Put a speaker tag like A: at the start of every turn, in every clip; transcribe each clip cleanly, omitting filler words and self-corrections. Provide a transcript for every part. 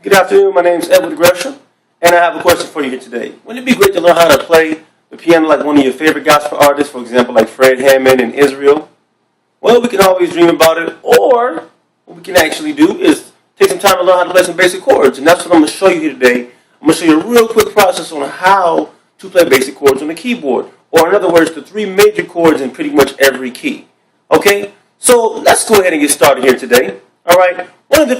A: Good afternoon, my name is Edward Gresham, and I have a question for you here today. Wouldn't it be great to learn how to play the piano like one of your favorite gospel artists, for example, like Fred Hammond and Israel? Well, we can always dream about it, or what we can actually do is take some time to learn how to play some basic chords, and that's what I'm going to show you here today. I'm going to show you a real quick process on how to play basic chords on the keyboard, or in other words, the three major chords in pretty much every key. Okay, so let's go ahead and get started here today. All right, one of the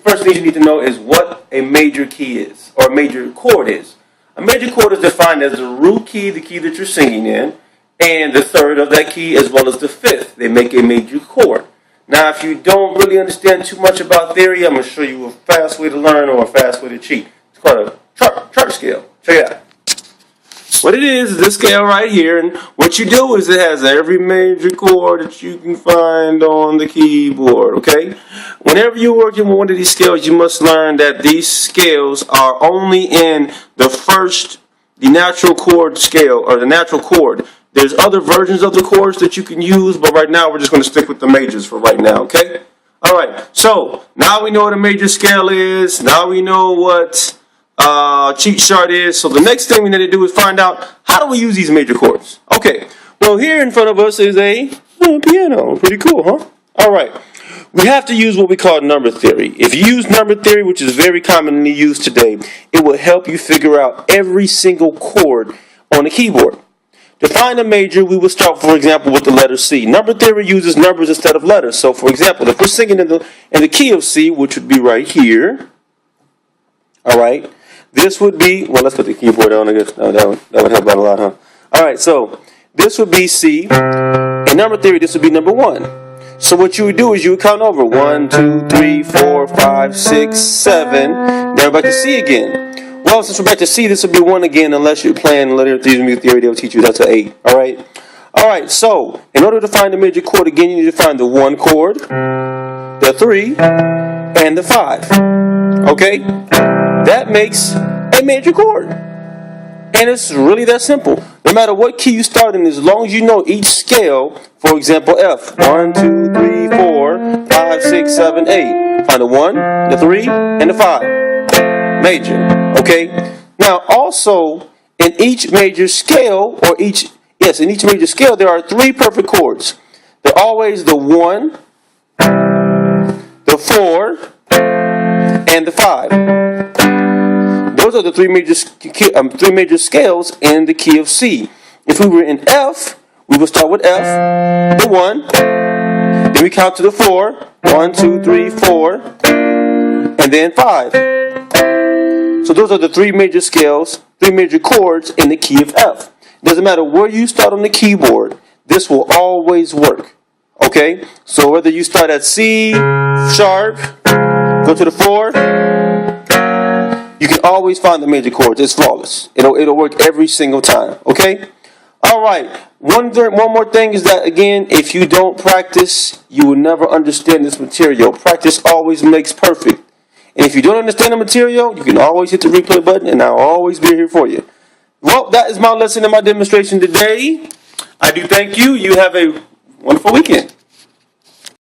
A: first things you need to know is what a major key is, or a major chord is. A major chord is defined as the root key, the key that you're singing in, and the third of that key as well as the fifth. They make a major chord. Now, if you don't really understand too much about theory, I'm going to show you a fast way to learn or a fast way to cheat. It's called a chart scale. Check it out. What it is this scale right here, and what you do is it has every major chord that you can find on the keyboard, okay? Whenever you're working with one of these scales, you must learn that these scales are only in the natural chord scale, or the natural chord. There's other versions of the chords that you can use, but right now we're just going to stick with the majors for right now, okay? All right, so now we know what a major scale is. Now we know what cheat chart is. So the next thing we need to do is find out, how do we use these major chords? Okay, well, here in front of us is a piano. Pretty cool, huh? All right, we have to use what we call number theory. If you use number theory, which is very commonly used today, it will help you figure out every single chord on the keyboard. To find a major, we will start, for example, with the letter C. Number theory uses numbers instead of letters. So, for example, if we're singing in the key of C, which would be right here, all right, this would be, well, let's put the keyboard down, I guess. That would help out a lot, huh? All right, so this would be C. In number theory, this would be number 1. So what you would do is you would count over 1, 2, 3, 4, 5, 6, 7. Now we're back to C again. Well, since we're back to C, this would be 1 again, unless you're playing linear music theory, they'll teach you that's an 8. All right? All right, so in order to find the major chord, again, you need to find the 1 chord, the 3, and the 5. Okay? That makes a major chord. And it's really that simple. No matter what key you start in, as long as you know each scale, for example, F, 1, 2, 3, 4, 5, 6, 7, 8. Find the 1, the 3, and the 5. Major. Okay? Now, also, in each major scale, in each major scale, there are 3 perfect chords. They're always the 1, the 4, and the 5. Those are the three major scales in the key of C. If we were in F, we would start with F, the 1, then we count to the 4, 1, 2, 3, 4, and then 5. So those are the 3 major scales, 3 major chords in the key of F. It doesn't matter where you start on the keyboard, this will always work. Okay? So whether you start at C sharp, go to the 4, you can always find the major chords. It's flawless. It'll work every single time. Okay? All right. One more thing is that, again, if you don't practice, you will never understand this material. Practice always makes perfect. And if you don't understand the material, you can always hit the replay button, and I'll always be here for you. Well, that is my lesson and my demonstration today. I do thank you. You have a wonderful weekend.